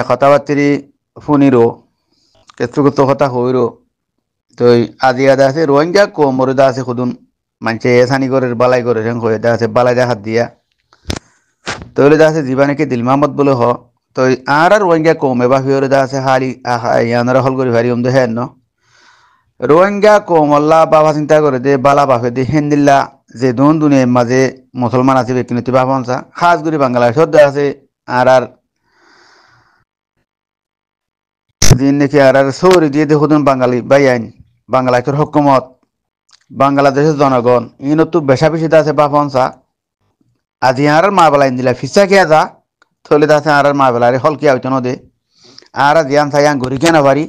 কথাবার্তি শুনিরো কিছু কিছু কথা হইরো তো আজি আদা আছে রোহিঙ্গা কোমরদা আছে খুদুন মানছে এসানি করে বালাই করে হয়ে দা আছে বালাই হাত দিয়া তৈলে দা আছে জীবানেকে দিল মাহমদ বলে হ তো আর রোহিঙ্গা কমে বা ফিওরে দা আছে হালি ইয়ানরা হল করে ভারি দে হেন রোহিঙ্গা কোমল্লা বাবা চিন্তা করে দে বালা বাফে দে হেন্দিল্লা যে দুন দুনিয়ার মাঝে মুসলমান আছে ব্যক্তি বাপনসা খাস করে বাংলাদেশত দা আছে আর দিন নাকি আর সৌরি দিয়ে দেখুন বাঙালি বাই আইন বাংলাদেশের হকুমত বাংলাদেশের জনগণ ইনতো বেশা বেশি আছে বাপনসা আজি আর মা বেলা দিলা ফিসা কে যা থলে আছে আর মা বেলা হল কি আইতো নদে আর জিয়ান সাইয়ান ঘুরি কেন পারি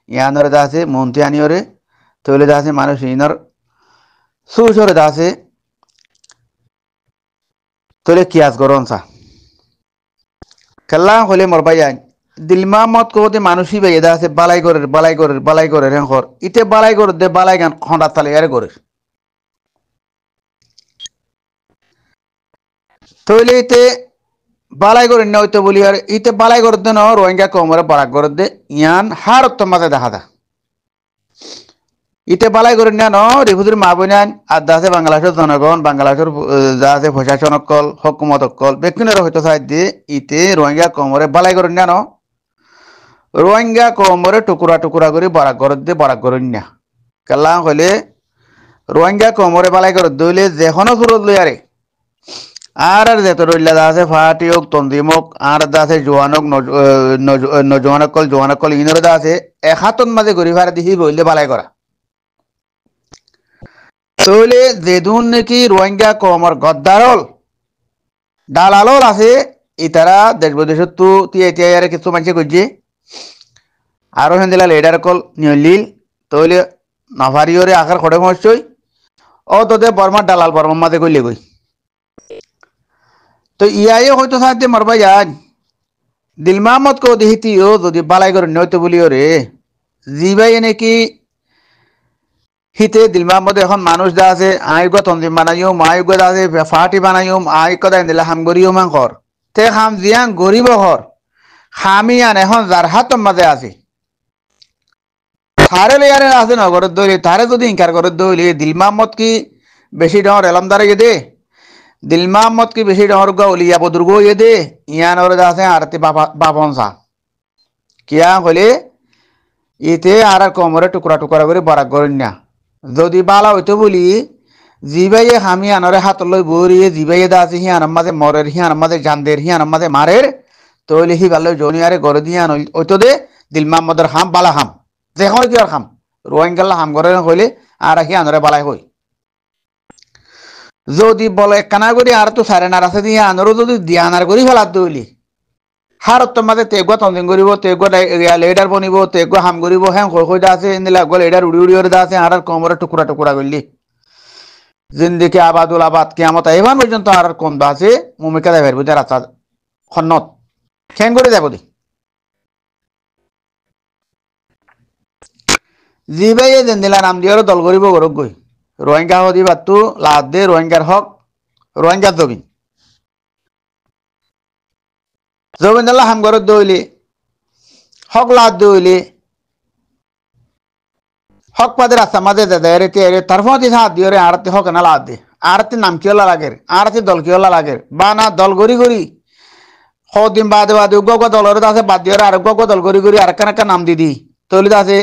ইয়ানরে দা আছে মন্ত্রী আনিওরে থলে আছে মানুষ ইনর সুসরে দা আছে তোলে কিয়াস গরনসা খেলা হলে মর বাই আইন দিলমা মত কোতে মানুষই ভাই এদা আছে বালাই করে রেখর ইতে বালাই করে দে বালাই গান খন্ডা তালে আরে করে তইলে ইতে বালাই করে না হইতে বলি আর ইতে বালাই করে দে ন রোহিঙ্গা কমরে বারাক করে দে ইয়ান হার তো মাঝে দেখা দা ইতে বালাই করে না ন রিফুজির মা বইনান আর দা আছে বাংলাদেশের জনগণ বাংলাদেশের যা আছে প্রশাসন অকল হকুমত অকল বেকিনের হয়তো সাইড দিয়ে ইতে রোহিঙ্গা কমরে বালাই করে না ন রোহিঙ্গা কমরে টুকুরা টুকুরা করে বারাক করে না কেলা হইলে রোহিঙ্গা কমরে বালাই করে দইলে যেখনো সুরত লই আরে আর যেত রইলা দা আছে ফাটি হোক তন্দিমক আর দা আছে জোয়ানক জোয়ানকল ইনর দা আছে এক হাতন মাঝে ঘুরি ফারে দিহি বইলে বালাই করা তইলে যেদুন নাকি রোহিঙ্গা কমর গদ্দারল দালালল আছে ইতারা দেশ বিদেশত তো তিয়ারে কিছু মানুষে করছে আরো হেন্দিলা লিডার কল নিয়লিল তইলে নাভারিওরে আকার খড়ে মরছই ও তোদের বর্মার দালাল বর্মার মাঝে কইলে কই তো ইয়াই হয়তো সাথে মারবা যান দিল মাহমদ কো দেখিতিও যদি বালাই করে নয়তো বলিও রে জিবাই নাকি হিতে দিল মাহমদ এখন মানুষ দা আছে আইগো তন্দিম বানাইও আইগো দা আছে ফাটি বানাইও আইগো দা দিলে হাম গরিও মাংকর তে হাম জিয়াং গরিব হর হামিয়ান এখন যার হাতর মাঝে আছে থারে লেয়ারে আছে না ঘরের দইলে থারে যদি ইনকার করে দইলে দিল মাহমদ কি বেশি ডর এলামদারে দে দিল মাহমদ কি বেশি ডর গা ওলিয়া বদুর্গ দে ইয়ান ওরে আছে আরতি বাপনসা কিয়া হলে ইতে আর কমরে টুকরা টুকরা করে বারাক করেন না যদি বালা হইতো বলি জিবাইয়ে হামি আনরে হাত লই বরিয়ে জিবাইয়ে দা আছে হিয়ান মাঝে মরের হিয়ান মাঝে জানদের হিয়ান মাঝে মারের তইলে হি ভালো জনিয়ারে গড়ে দিয়ান হইতো দে দিল মাহমদের হাম বালা হাম যেখন কি আর খাম রোহিঙ্গাল্লা হাম করে হইলে আর হিয়ানরে বালাই হই যদি বলে কানা করি আর তো সারে না রাস্তা দিয়ে আনারও যদি দিয়ানার করি ফেলাত দইলি হারত মাঝে তেগুয়া তন্দিন করিব তেগুয়া লেডার বনিব তেগুয়া হাম করিব হ্যাঁ কইদা আছে এনে লাগল লেডার উড়ি উড়ি দা আছে আর কমরে টুকুরা টুকুরা করলি জিন্দিকে আবাদুল আবাদ কিয়ামত এবার পর্যন্ত আর কোন আছে মুমিকা দেয় বুঝা রাস্তা খন্নত খ্যাং করে যাব দি জিবাইয়ে জেন্দিলা নাম দিয়ে দল করিব গরক গই রোহিঙ্গা হদি বাতু লাদ দে রোহিঙ্গার হক রোহিঙ্গার জমিন জমিনাল্লাহ হাম ঘর দইলে হক লাদ দইলে হক পাদের রাস্তা মাঝে দেয় তারপর হাত দিয়ে আরতি হক না লাদ দে আরতি নাম কি হলা লাগের আরতি দল কি হলা লাগের বা না দল গড়ি গড়ি সদিন বাদে বাদে উগ্র দলের আছে বাদ দিয়ে আর দল গড়ি গড়ি আর একটা নাম দিদি তৈলি আছে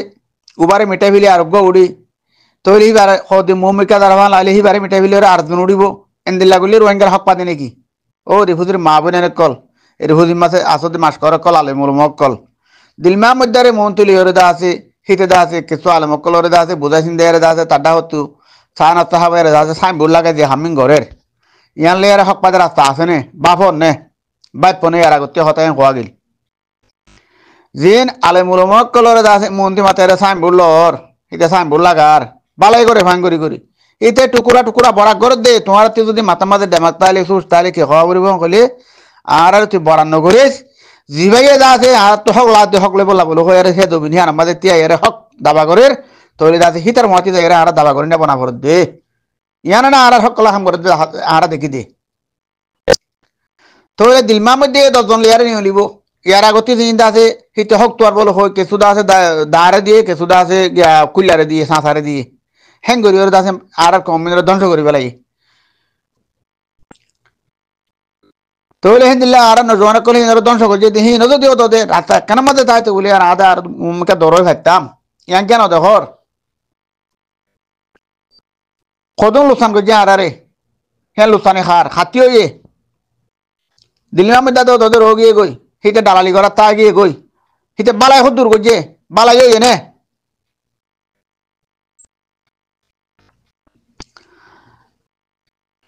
উবারে মিঠাই ফেলি আরোগ্য উড়ি তৈরি হিবারে সদিন মুমিকা দাঁড়াবা লাইলে হিবারে মিঠাই ফেলি আরেকজন উড়িব এন্দিল্লা গুলি রোহিঙ্গার হক পাদি নাকি ও রিফুজির মা বোনের কল রিফুজির মাসে আসতে মাস করে কল আলে মুলমক কল দিলমা মধ্যে মন তুলি ওরে দা আছে হিতে দা আছে কিছু আলমকল ওরে দা আছে বুঝাইছিন দেয়ারে দা আছে তাড্ডা হতু সান আস্তাহাবের দা আছে সাইন বুল লাগে যে হামিং ঘরের ইয়ান লেয়ারে হক পাদের রাস্তা আছে নে বাপর নে বাইপনে আর আগতে হতায় হওয়া গেল জিন আলে মুলমক কলরে দা আছে মন্দি মাথায় সাইন বুলর হিতে সাইন বুল লাগার বালাই করে ভাঙ করি করি ইতে টুকুরা টুকুরা বরাক করে দে তোমার তুই যদি মাথা মাঝে ডেমাক তাহলে সুস তাহলে কি খাওয়া করিব কলে আর তুই বরান নকরিস জিবাইয়ে যা আছে আর তো হক লাদ হক লেবল বলো হয়ে সে দবিনি আর আমাদের তিয়া এর হক দাবা করে তৈরি আছে হিতার মতি জায়গায় আর দাবা করে না বনা ভর দে ইয়ানা না আর হক কলা হাম করে আর দেখি দে তৈরি দিলমা মধ্যে 10 জন লিয়ারে নিয়ে লিব ইয়ার আগতে জিনিস আছে হিতে হক তোয়ার বলে হয় কিছুদা আছে দাঁড়ে দিয়ে কিছুদা আছে কুল্লারে দিয়ে সাঁসারে দিয়ে হ্যাং করি ওর আছে আর কমিনের ধ্বংস করি পেলাই তাহলে হেন দিলে আর নজওয়ান করলে হিনার ধ্বংস করছে হিন যদিও তোদের রাস্তা কেন মধ্যে তাই তো বলি আর আদা আর মুখে দরই ভাবতাম ইয়ান কেন দেখর কদম লোকসান করছে আর আরে হ্যাঁ লোকসানে খাতিও ইয়ে দিল্লি মধ্যে তো তোদের হোক গিয়ে গই হিতে দালালি করার তা গিয়ে গই হিতে বালাই দূর করছে বালাই ইয়ে নে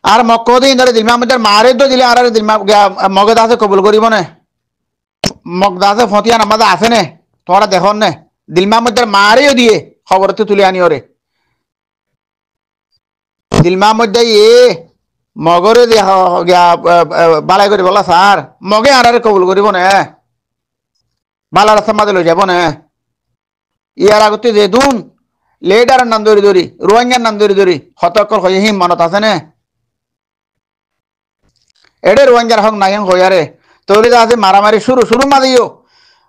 আর মক্ক দিন ধরে দিলমা মধ্যে মারে তো দিলে আর দিলমা মগে দাসে কবুল করিব না মগ দাসে ফতিয়া নামাজ আছে নে তোমরা দেখো নে দিলমা মধ্যে মারেও দিয়ে খবর তো তুলে আনি ওরে দিলমা মধ্যে মগরে বালাই করি বলা স্যার মগে আর কবুল করিব না বালা রাস্তার মাঝে লই যাব না ইয়ার আগতে যে দুন লেডারের নাম ধরি ধরি রোহিঙ্গার নাম ধরি ধরি হতকল হয়ে হিম মনত আছে না এডে রোহিঙ্গার হক নাই হইয়ারে তৈরি আছে মারামারি শুরু মাঝেও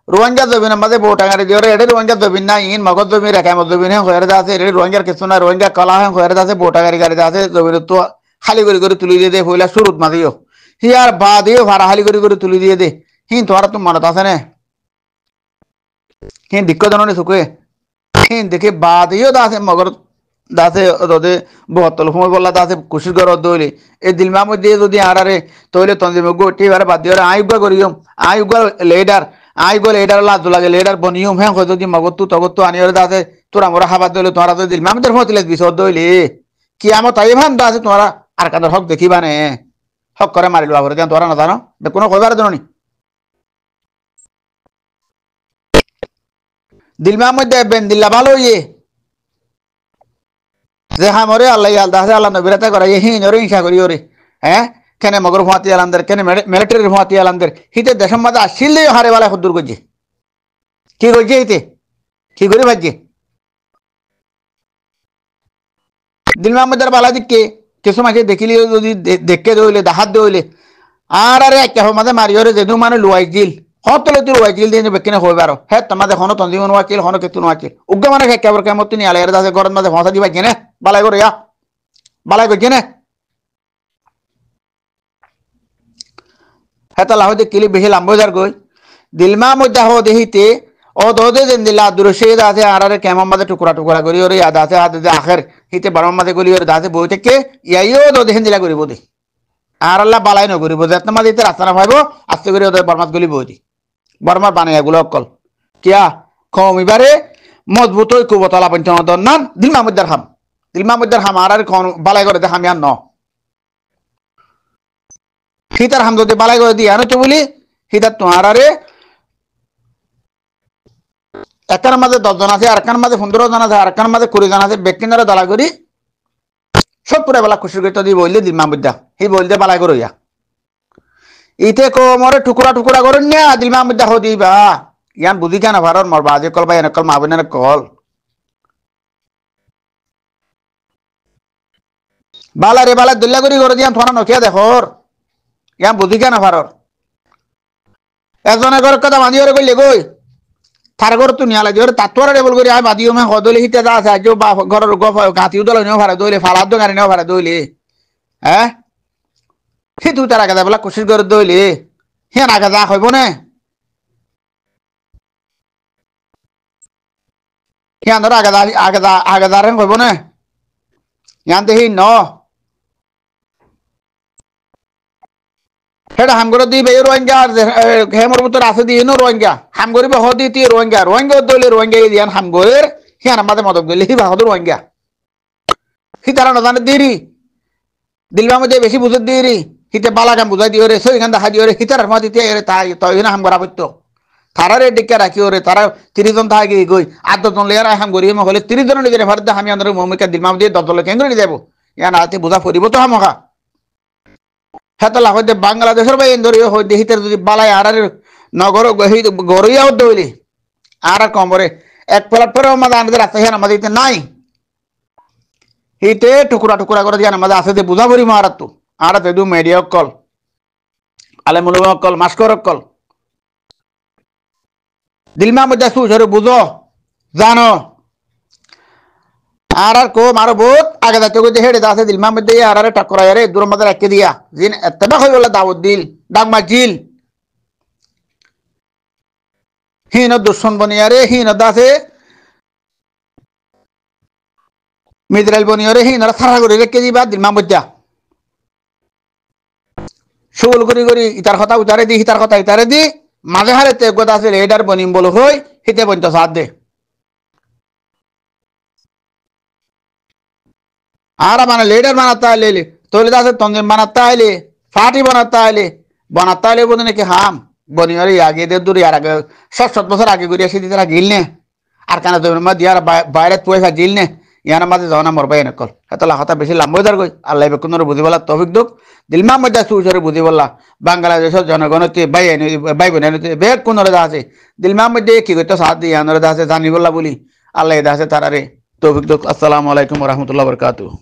রোহিঙ্গা জমিনের মাঝে বউ টাঙারি দিয়ে এডে রোহিঙ্গা জমিন না ইন মগজ জমি রেখামত জমিন হয়ে আছে এডে রোহিঙ্গার কিছু না রোহিঙ্গা কলা হয়ে আছে বউ টাঙারি গাড়ি আছে জমিন তো খালি করে তুলি দিয়ে দে পইলা শুরুত মাঝেও হি আর বা দিও ভাড়া খালি করে তুলি দিয়ে দে হিন তোমার তো মনত আছে না হিন দিক্ক জননী চুকে হিন দেখে বা দিও দাসে মগর দাসে ওদে বহত্তল সময় বললা দাসে কুশির ঘর দইলে এই দিলমা মধ্যে যদি আরারে তইলে তঞ্জিম গোটি বারে বাদ দিয়ে আইগা করিয়ম আইগা লেডার লাজ লাগে লেডার বনিয়ম হ্যাঁ যদি মগত তগত আনিয়র দাসে তোরা মোরা হাবাদ দইলে তোরা তো দিলমা মধ্যে হতিলে বিসর দইলে কি আমত তাই ভান দাসে তোরা আর কাদের হক দেখিবা নে হক করে মারিল বাবরে দেন তোরা না জানো কোনো কইবার জননি দিলমা মধ্যে বেন দিল্লা ভালো ইয়ে যে হামরে আল্লাহ আল্লাহ আল্লাহ নবীরাতে করে হিন ওরে হিংসা করি ওরে হ্যাঁ কেন মগর ফাতি আলামদের কেন মিলিটারির ফাতি আলামদের হিতে দেশের মাঝে আসলে হারে বেলা খুদ্দুর করছে কি করছে হিতে কি করে ভাজছে দিল মাহমুদের বালা দিককে কিছু মাঝে দেখিলে যদি দেখে দইলে দাহাত দইলে আর আরে একটা মাঝে মারিওরে যেদু মানে লুয়াই দিল হতলে তুই লুয়াই দিল দিয়ে বেকিনে হইবে আর হ্যাঁ তোমাদের হনো তঞ্জিম নোয়াকিল হনো কেতু নোয়াকিল উগ্র মানে কেবর কেমন তিনি আলাই দাসে গরম মাঝে ফসা দিবা কেনে বালাই করে বালাই করছে না হেতা লাহতে কিলি বেশি লাম্বজার গই দিলমা মধ্যে হো দেহিতে ও দোদে যেন দিলা দুরশিদ আছে আরারে কেমন মাঝে টুকরা করি ওরে ইয়াদ আছে হাতে আখের হিতে বারম মাঝে গলি ওরে দাসে বই থেকে ইয়াইও দোদে হেন দিলা করিব দে আর আল্লাহ বালাই নকরিব যত্ন মাঝে ইতে রাস্তা না ভাইব আস্তে করে ওদের বরমাত গলি বই দি বরমার বানাই এগুলো অকল কিয়া কম এবারে মজবুত হই কুবতলা পঞ্চামত নান দিলমা মধ্যে হাম আর বালাই করে দেখাম ইয়ান ন হিতার হাম যদি বালাই করে দিয়ে আনো তো বলি হিতার তোমার আরে একার মাঝে 10 জন আছে আর একার মাঝে 15 জন আছে আর একার মাঝে 20 জন আছে বেকিনারে দালা করি সব পুরা বেলা খুশি করতে দিয়ে বললে দিলমা মধ্যে হি বলতে বালাই করে ইয়া ইতে কো মরে টুকরা করে না দিলমা মধ্যে হো দিবা ইয়ান বুঝি কেন ভারত মর বাজে কল বা এনে কল মাবিনের কল বালা দুল্লা করি করে দিয়ান থানা নকিয়া দেখর ইয়ান বুঝি কেন ভারত একজনের ঘর কথা বাঁধি ওরে কইলে গই তার ঘর তো নিয়া লাগে ওরে তাতোয়ারে রেবল করি আই বাদিও মে হদলে হিতে যা আছে আজ বা ঘরের গফ গাতি উদল নিও ভাড়া দইলে ফালাদ গাড়ি নিও ভাড়া দইলে হ্যাঁ হি তুই তার আগে বলা কোশিশ করে দইলে হিয়ান আগে যা হইব না হিয়ান ধর আগে যা হইব না ইয়ান দেহি ন হেটা হাম করে দিবে রোহিঙ্গা হেমর ভিতর আছে দিয়ে নো রোহিঙ্গা হাম করিবে হ দি তুই রোহিঙ্গা দইলে রোহিঙ্গা দিয়ান হাম গয়ের হিয়ান আমাদের মদক দিলে হি বাহাদুর রোহিঙ্গা হি তারা না জানে দিরি দিলবা মধ্যে বেশি বুঝে দিরি হিতে বালা কাম বুঝাই দিও রে সই খান দেখা দিও রে হিতার মাতি তে তাই তই না হাম করা পড়তো তারারে ডিক্কা রাখি ওরে তারা 30 জন থাকি গই 8 জন লেয়ার হাম করি হলে 30 জন নিজের ভারত আমি আন্দরে মমিকা দিলমা মধ্যে 10 জন কেন্দ্র নি যাবো ইয়ান আতে বুঝা পড়িব তো হামকা হেতলা হইতে বাংলাদেশের বাই এন্দরি হইতে হিতের যদি বালাই আর নগর গড়িয়া হইলে আর কমরে এক প্ল্যাটফর্ম আমাদের আমাদের রাস্তা হিয়ান আমাদের ইতে নাই হিতে টুকরা করে দিয়ান আমাদের আছে যে বুঝা পড়ি মারাত তো আর তে দু মিডিয়া কল আলেমুল কল মাস্কর কল দিলমা মধ্যে সুসরে বুঝো জানো আর আর কো মারো বহুত আগে যাতে কই হেড়ে দাসে দিলমা মধ্যে আর আর টকরায় রে দূর মধ্যে রাখকে দিয়া জিন এতবা হই বলে দাউদ দিল ডাকমা জিল হিন দুশ্মন বনিয়ারে হিন দাসে মিদ্রাইল বনিয়ারে হিন সারা করে রেখে দিবা দিলমা মধ্যে শুল করি ইতার কথা উতারে দি হিতার কথা ইতারে দি মাঝে হারে তে গোদা আছে লেডার বনিম বলো হই হিতে বন্ত সাথ দে আর মানে লেডার বানাতে আইলে তোলে দাসে তঞ্জিম বানাতে আইলে ফাটি বানাতে আইলে বলে নাকি হাম বনিয়ারে আগে দে দূরে আর আগে 7 বছর আগে ঘুরে এসে দিতে গিল নে আর কানা তো মা দিয়ার বাইরে পয়সা জিল নে ইয়ানা মাঝে যাওয়া মর বাই নকল হেতলা কথা বেশি লাম্বদার গই আল্লাহ বেকুনর বুঝি বলা তৌফিক দুক দিলমা মধ্যে সুসরে বুঝি বলা বাংলাদেশের জনগণতে বাই বোনেতে বেক কোনরে আছে দিলমা মধ্যে কি কইতো সাথ দিয়ে আনরে আছে জানি বলা বলি আল্লাহ দাসে তারারে তৌফিক দুক আসসালামু আলাইকুম ওয়া রাহমাতুল্লাহি ওয়া বারাকাতুহু